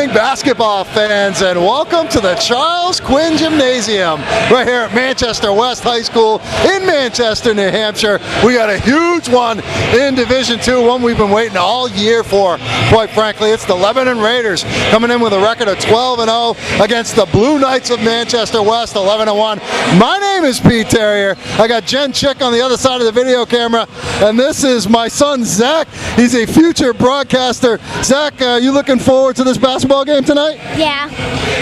evening, basketball fans, and welcome to the Charles Quinn Gymnasium right here at Manchester West High School in Manchester, New Hampshire. We got a huge one in Division II, one we've been waiting all year for, quite frankly. It's the Lebanon Raiders coming in with a record of 12-0 against the Blue Knights of Manchester West, 11-1. My name is Pete Terrier. I got Jen Chick on the other side of the video camera, and this is my son, Zach. He's a future broadcaster. Zach, you looking forward to this basketball game tonight? Yeah.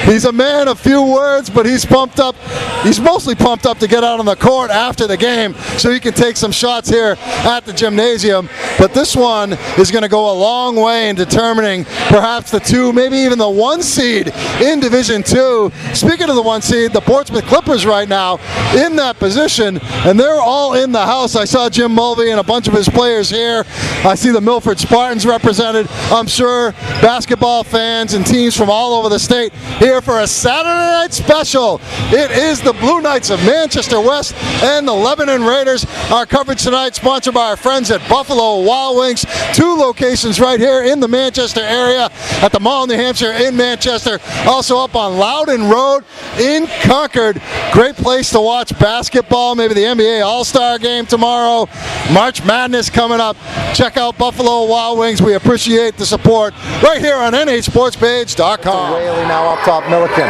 He's a man of few words, but he's pumped up. He's mostly pumped up to get out on the court after the game so he can take some shots here at the gymnasium. But this one is going to go a long way in determining perhaps the two, maybe even the one seed in Division II. Speaking of the one seed, the Portsmouth Clippers right now in that position, and they're all in the house. I saw Jim Mulvey and a bunch of his players here. I see the Milford Spartans represented. I'm sure basketball fans and teams from all over the state here for a Saturday night special. It is the Blue Knights of Manchester West and the Lebanon Raiders. Our coverage tonight sponsored by our friends at Buffalo Wild Wings. Two locations right here in the Manchester area at the Mall, New Hampshire in Manchester. Also up on Loudon Road in Concord. Great place to watch basketball. Maybe the NBA All-Star game tomorrow. March Madness coming up. Check out Buffalo Wild Wings. We appreciate the support right here on NHSportsPage.com. Whaley now up top, Milliken.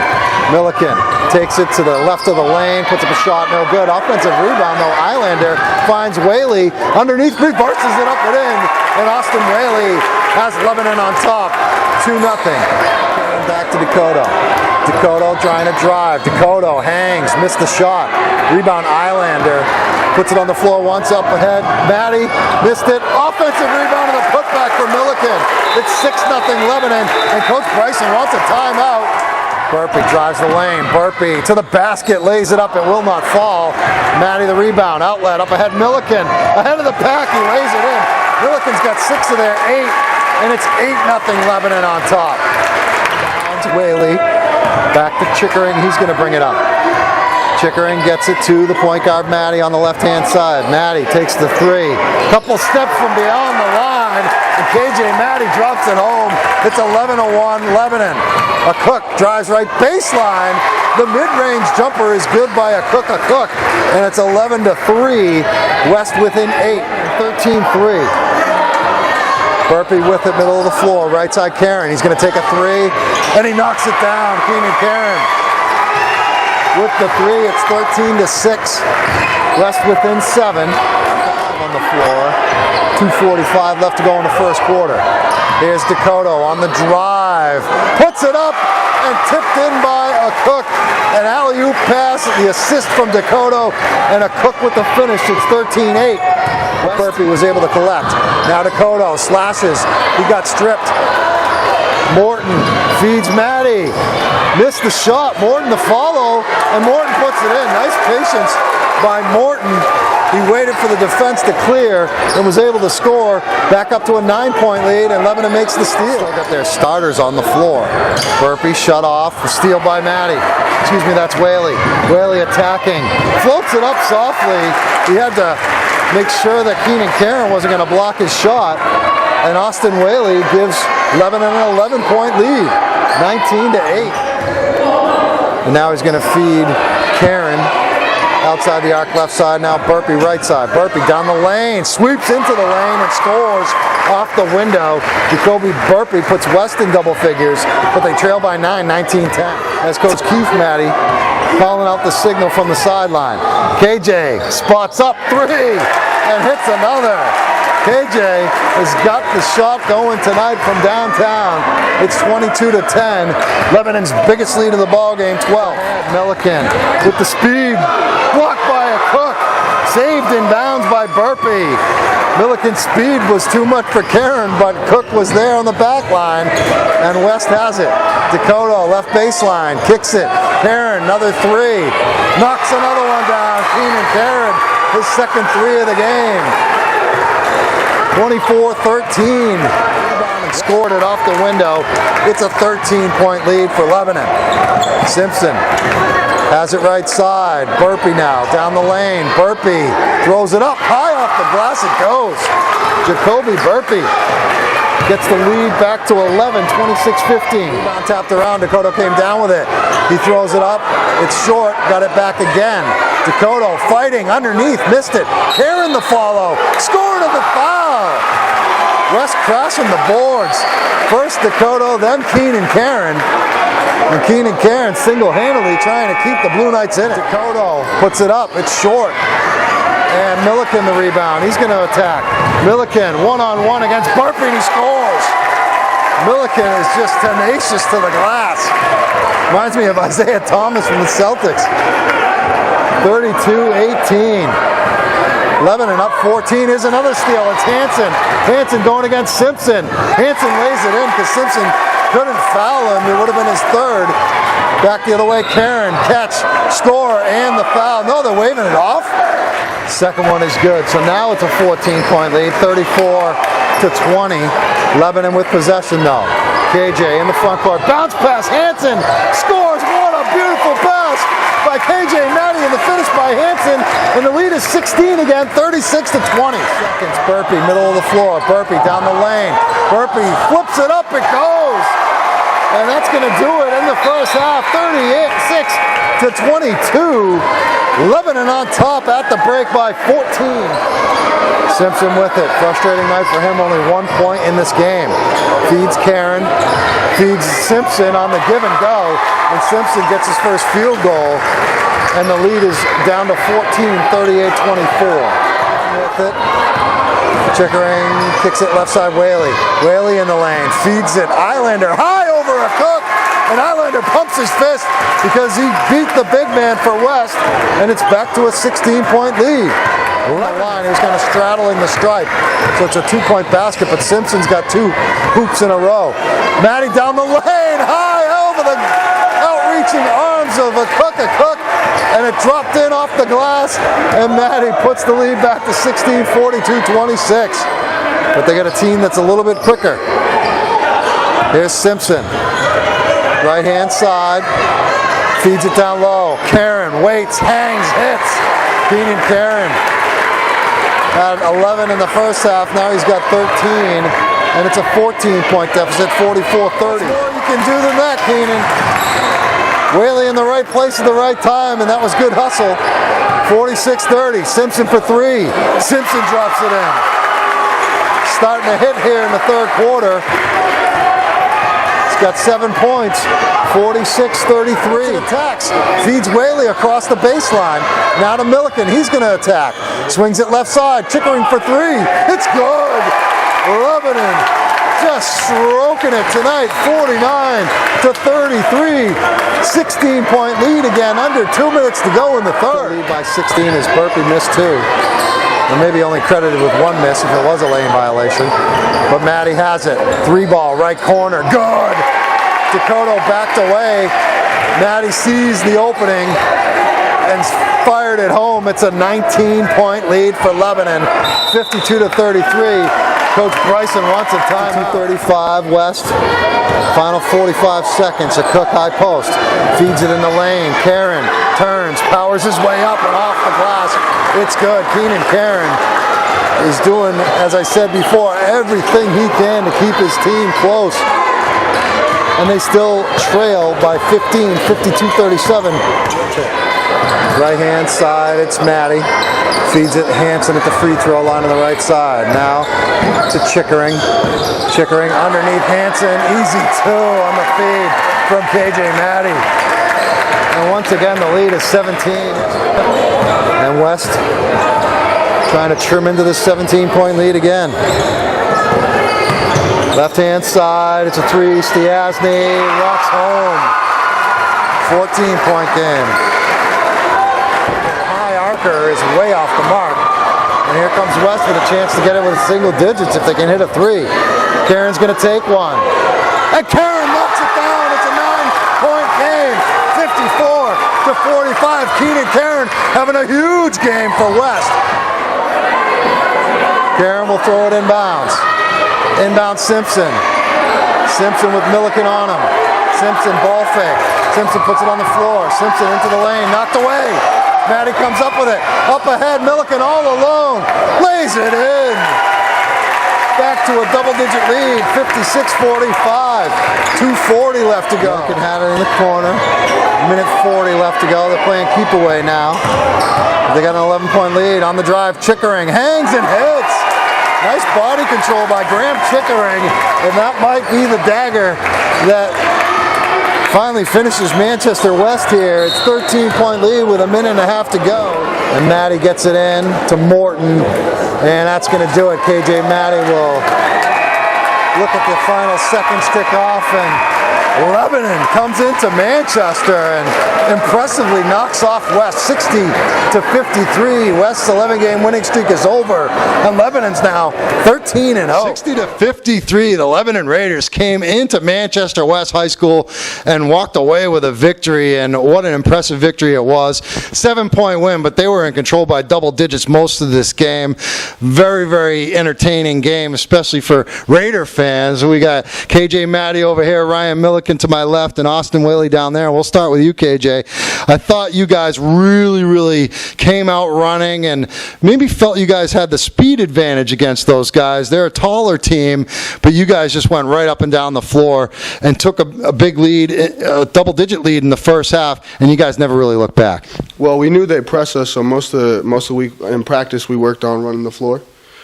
Milliken takes it to the left of the lane, puts up a shot, no good. Offensive rebound though, Islander finds Whaley underneath, reverses it up and in, and Austin Whaley has Lebanon on top, 2-0. Back to Dakota. Dakota trying to drive. Dakota hangs, missed the shot. Rebound Islander, puts it on the floor once up ahead. Maddie missed it. Offensive rebound and a putback for Milliken. It's 6-0 Lebanon, and Coach Bryson wants a timeout. Burpee drives the lane. Burpee to the basket, lays it up, it will not fall. Maddie the rebound, outlet up ahead. Milliken ahead of the pack, he lays it in. Milliken's got 6 of their 8, and it's 8-0 Lebanon on top. Down to Whaley, back to Chickering, he's going to bring it up. Chickering gets it to the point guard Maddie on the left-hand side. Maddie takes the three. Couple steps from beyond the line, and KJ Maddie drops it home. It's 11-1 Lebanon. A Cook drives right baseline. The mid-range jumper is good by a Cook, and it's 11-3. West within 8, 13-3. Burpee with it, middle of the floor, right side Karen. He's going to take a three, and he knocks it down. Keenan Karen with the three. It's 13-6. West within 7. On the floor. 2:45 left to go in the first quarter. Here's Dakota on the drive. Puts it up and tipped in by a Cook. An alley-oop pass, the assist from Dakota, and a Cook with the finish. It's 13-8. Burpee was able to collect. Now Dakota slashes. He got stripped. Morton feeds Maddie. Missed the shot. Morton the follow, and Morton puts it in. Nice patience by Morton. He waited for the defense to clear and was able to score. Back up to a 9-point lead, and Lebanon makes the steal. Still got their starters on the floor. Burpee shut off. Steal by Maddie. Excuse me, that's Whaley. Whaley attacking. Floats it up softly. He had to make sure that Keenan Karen wasn't going to block his shot. And Austin Whaley gives Lebanon an 11-point lead. 19-8. And now he's going to feed Karen. Outside the arc left side now, Burpee right side. Burpee down the lane, sweeps into the lane and scores off the window. Jacoby Burpee puts West in double figures, but they trail by 9, 19-10. As Coach Keith Maddie calling out the signal from the sideline. KJ spots up three and hits another. KJ has got the shot going tonight from downtown. It's 22-10. Lebanon's biggest lead of the ball game, 12. Milliken with the speed, blocked by a Cook, saved in bounds by Burpee. Milliken's speed was too much for Karen, but Cook was there on the back line, and West has it. Dakota left baseline, kicks it. Karen, another three, knocks another one down. Keenan Karen, his second three of the game. 24-13. Scored it off the window. It's a 13-point lead for Lebanon. Simpson has it right side. Burpee now down the lane. Burpee throws it up high off the glass. It goes. Jacoby Burpee gets the lead back to 11, 26-15. Rebound tapped around, Dakota came down with it. He throws it up, it's short, got it back again. Dakota fighting underneath, missed it. Karen the follow, scored of the foul. West crashing the boards. First Dakota, then Keenan Karen. And Keenan Karen single-handedly trying to keep the Blue Knights in it. Dakota puts it up, it's short. And Milliken the rebound, he's going to attack. Milliken one-on-one against Burpee and he scores. Milliken is just tenacious to the glass. Reminds me of Isaiah Thomas from the Celtics. 32-18. Lebanon up 14. Here's another steal. It's Hansen. Hansen going against Simpson. Hansen lays it in because Simpson couldn't foul him. It would have been his third. Back the other way, Karen. Catch, score, and the foul. No, they're waving it off. Second one is good. So now it's a 14-point lead, 34-20. Lebanon with possession though. KJ in the front court. Bounce pass. Hansen scores. What a beautiful pass by KJ Maddie, and the finish by Hansen. And the lead is 16 again, 36-20. Seconds. Burpee, middle of the floor. Burpee down the lane. Burpee flips it up. It goes. And that's going to do it in the first half. 36-22. Lebanon on top at the break by 14. Simpson with it. Frustrating night for him. Only 1 point in this game. Feeds Karen. Feeds Simpson on the give and go. And Simpson gets his first field goal. And the lead is down to 14, 38-24. With it. Chickering kicks it left side. Whaley. Whaley in the lane. Feeds it. Islander high over a Cook. And Islander pumps his fist because he beat the big man for West. And it's back to a 16-point lead. On the line, he was kind of straddling the stripe. So it's a 2-point basket, but Simpson's got 2 hoops in a row. Maddie down the lane, high over the outreaching arms of a Cook, and it dropped in off the glass, and Maddie puts the lead back to 16, 42-26. But they got a team that's a little bit quicker. Here's Simpson. Right-hand side, feeds it down low. Karen waits, hangs, hits. Keenan Karen had 11 in the first half. Now he's got 13, and it's a 14-point deficit, 44-30. More you can do than that, Keenan. Whaley in the right place at the right time, and that was good hustle. 46-30. Simpson for 3. Simpson drops it in. Starting to hit here in the third quarter. He's got 7 points. 46-33. Attacks. Feeds Whaley across the baseline. Now to Milliken. He's going to attack. Swings it left side. Chickering for 3. It's good. Lebanon just stroking it tonight. 49-33. 16-point lead again. Under 2 minutes to go in the third. Lead by 16 as Burpee missed 2. Or maybe only credited with 1 miss if it was a lane violation. But Maddie has it. 3 ball, right corner. Good. Dakota backed away. Maddie sees the opening and fired it home. It's a 19-point lead for Lebanon. 52-33. Coach Bryson wants a time. 2:35 West. Final 45 seconds. A Cook high post. Feeds it in the lane. Karen turns, powers his way up and off the glass. It's good. Keenan Karen is doing, as I said before, everything he can to keep his team close. And they still trail by 15, 52-37. Right hand side, it's Maddie. Feeds it Hansen at the free throw line on the right side. Now to Chickering. Chickering underneath Hansen. Easy 2 on the feed from KJ Maddie. And once again, the lead is 17. And West trying to trim into the 17-point lead again. Left-hand side, it's a 3. Stiasny rocks home. 14-point game. High archer is way off the mark. And here comes West with a chance to get it with single digits if they can hit a 3. Karen's going to take one. And Karen knocks it down. It's a 9-point game. 54-45. Keenan Karen having a huge game for West. Karen will throw it inbounds. Inbound Simpson. Simpson with Milliken on him. Simpson ball fake. Simpson puts it on the floor. Simpson into the lane. Knocked away. Maddie comes up with it. Up ahead. Milliken all alone. Lays it in. back to a double-digit lead, 56-45. 2:40 left to go. Milliken had it in the corner. Minute 40 left to go. They're playing keep away now. They got an 11-point lead on the drive. Chickering hangs and hits. Nice body control by Graham Chickering, and that might be the dagger that finally finishes Manchester West here. It's 13-point lead with a minute and a half to go. And Maddie gets it in to Morton, and that's going to do it. KJ Maddie will look at the final seconds tick off, and Lebanon comes into Manchester and impressively knocks off West 60-53. West's 11-game winning streak is over, and Lebanon's now 13-0. 60-53, the Lebanon Raiders came into Manchester West High School and walked away with a victory, and what an impressive victory it was. 7-point win, but they were in control by double digits most of this game. Very, very entertaining game, especially for Raider fans. We got KJ Maddie over here, Ryan Milliken to my left, and Austin Whaley down there. We'll start with you, KJ. I thought you guys really came out running and maybe felt you guys had the speed advantage against those guys. They're a taller team, but you guys just went right up and down the floor and took a big lead, a double-digit lead in the first half, and you guys never really looked back. Well, we knew they'd press us, so most of the week in practice we worked on running the floor.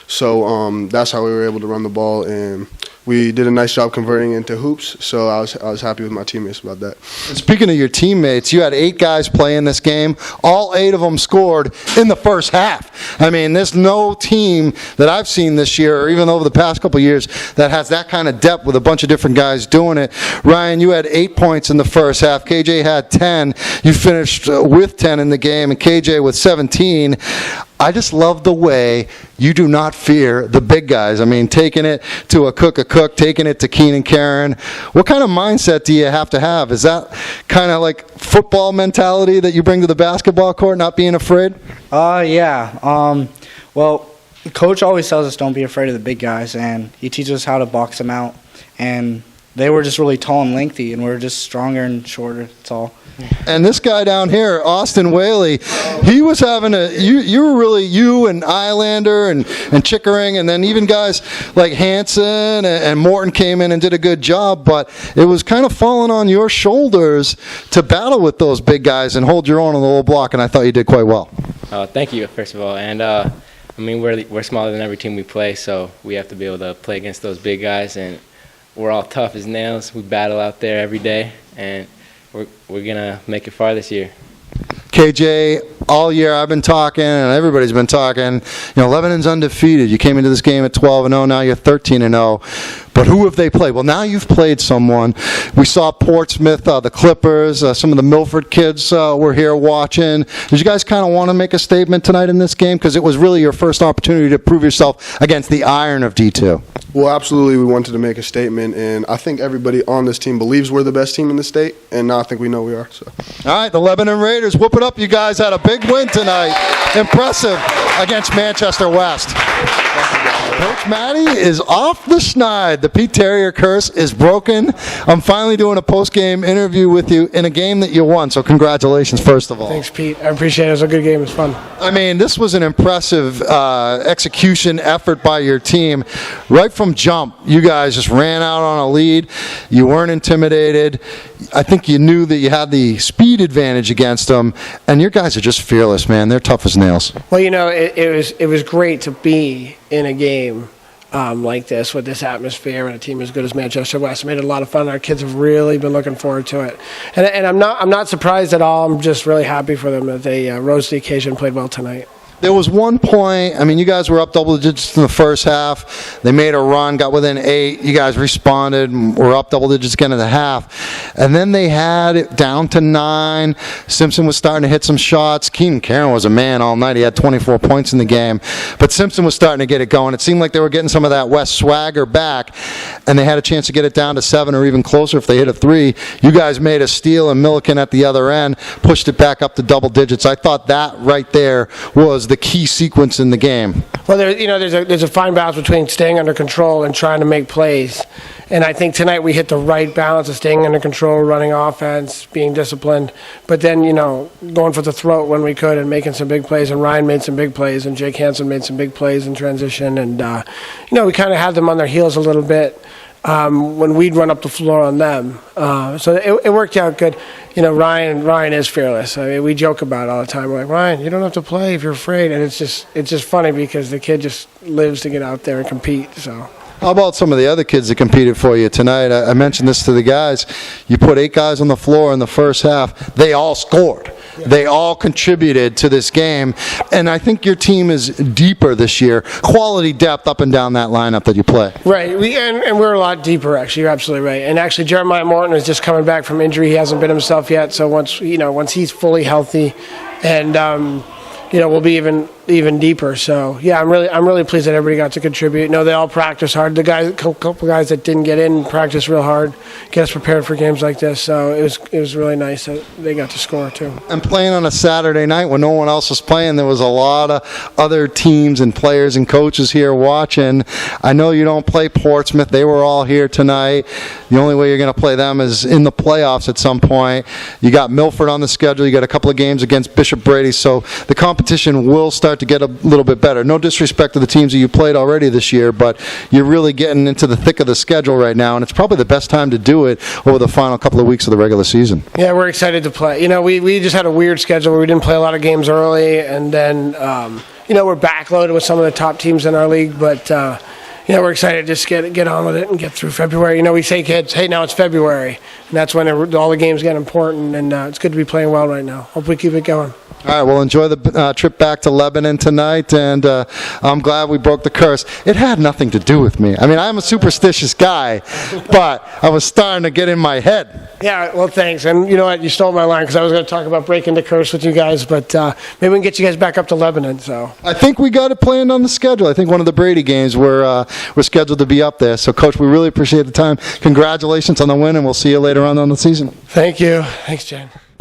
So that's how we were able to run the ball, and we did a nice job converting into hoops, so I was happy with my teammates about that. And speaking of your teammates, you had 8 guys play in this game. All 8 of them scored in the first half. I mean, there's no team that I've seen this year, or even over the past couple of years, that has that kind of depth with a bunch of different guys doing it. Ryan, you had 8 points in the first half. KJ had 10. You finished with 10 in the game, and KJ with 17. I just love the way you do not fear the big guys. I mean, taking it to a Cook, taking it to Keenan Karen. What kind of mindset do you have to have? Is that kind of like football mentality that you bring to the basketball court, not being afraid? Yeah. Well, Coach always tells us don't be afraid of the big guys, and he teaches us how to box them out. And they were just really tall and lengthy, and we're just stronger and shorter. That's all. And this guy down here, Austin Whaley, he was having you were really, you and Islander and Chickering, and then even guys like Hanson and Morton came in and did a good job, but it was kind of falling on your shoulders to battle with those big guys and hold your own on the little block, and I thought you did quite well. Thank you, first of all. And I mean, we're smaller than every team we play, so we have to be able to play against those big guys, and we're all tough as nails. We battle out there every day, and we're going to make it far this year. KJ, all year I've been talking, and everybody's been talking, you know, Lebanon's undefeated. You came into this game at 12-0, now you're 13-0. But who have they played? Well, now you've played someone. We saw Portsmouth, the Clippers, some of the Milford kids were here watching. Did you guys kind of want to make a statement tonight in this game? Because it was really your first opportunity to prove yourself against the iron of D2. Well, absolutely, we wanted to make a statement, and I think everybody on this team believes we're the best team in the state, and now I think we know we are. So. All right, the Lebanon Raiders, whoop it up. You guys had a big win tonight. Impressive against Manchester West. Coach Matty is off the schneid. The Pete Terrier curse is broken. I'm finally doing a post-game interview with you in a game that you won, so congratulations, first of all. Thanks, Pete. I appreciate it. It was a good game. It was fun. I mean, this was an impressive execution effort by your team. Right from jump, you guys just ran out on a lead. You weren't intimidated. I think you knew that you had the speed advantage against them, and your guys are just fearless, man. They're tough as nails. Well, you know, it was great to be in a game like this with this atmosphere and a team as good as Manchester West. It made it a lot of fun. Our kids have really been looking forward to it, and I'm not surprised at all. I'm just really happy for them that they rose to the occasion and played well tonight. There was one point, I mean, you guys were up double digits in the first half. They made a run, got within 8. You guys responded, were up double digits again in the half. And then they had it down to 9. Simpson was starting to hit some shots. Keenan Karen was a man all night. He had 24 points in the game. But Simpson was starting to get it going. It seemed like they were getting some of that West swagger back, and they had a chance to get it down to 7 or even closer if they hit a 3. You guys made a steal, and Milliken at the other end pushed it back up to double digits. I thought that right there was the key sequence in the game. Well, there's a fine balance between staying under control and trying to make plays. And I think tonight we hit the right balance of staying under control, running offense, being disciplined, but then, going for the throat when we could and making some big plays. And Ryan made some big plays, and Jake Hansen made some big plays in transition. And, we kind of had them on their heels a little bit when we'd run up the floor on them. So it worked out good. Ryan is fearless. I mean, we joke about it all the time. We're like, Ryan, you don't have to play if you're afraid. And it's just funny because the kid just lives to get out there and compete. So. How about some of the other kids that competed for you tonight? I mentioned this to the guys. You put 8 guys on the floor in the first half. They all scored. They all contributed to this game. And I think your team is deeper this year. Quality depth up and down that lineup that you play. Right. And we're a lot deeper, actually. You're absolutely right. And actually, Jeremiah Morton is just coming back from injury. He hasn't been himself yet. So once he's fully healthy and we'll be even deeper. So I'm really pleased that everybody got to contribute. They all practice hard. The couple guys that didn't get in practice real hard, get us prepared for games like this. So it was really nice that they got to score too. And playing on a Saturday night when no one else was playing, there was a lot of other teams and players and coaches here watching. I know you don't play Portsmouth. They were all here tonight. The only way you're going to play them is in the playoffs at some point. You got Milford on the schedule. You got a couple of games against Bishop Brady. So the competition will start to get a little bit better. No disrespect to the teams that you played already this year, but you're really getting into the thick of the schedule right now, and it's probably the best time to do it over the final couple of weeks of the regular season. Yeah, we're excited to play. We just had a weird schedule where we didn't play a lot of games early, and then we're backloaded with some of the top teams in our league, but we're excited to just get on with it and get through February. We say kids, hey, now it's February, and that's when all the games get important, and it's good to be playing well right now. Hope we keep it going. All right, well, enjoy the trip back to Lebanon tonight, and I'm glad we broke the curse. It had nothing to do with me. I mean, I'm a superstitious guy, but I was starting to get in my head. Yeah, well, thanks. And you know what? You stole my line because I was going to talk about breaking the curse with you guys, but maybe we can get you guys back up to Lebanon. So I think we got it planned on the schedule. I think one of the Brady games we're scheduled to be up there. So, Coach, we really appreciate the time. Congratulations on the win, and we'll see you later on the season. Thank you. Thanks, Jen.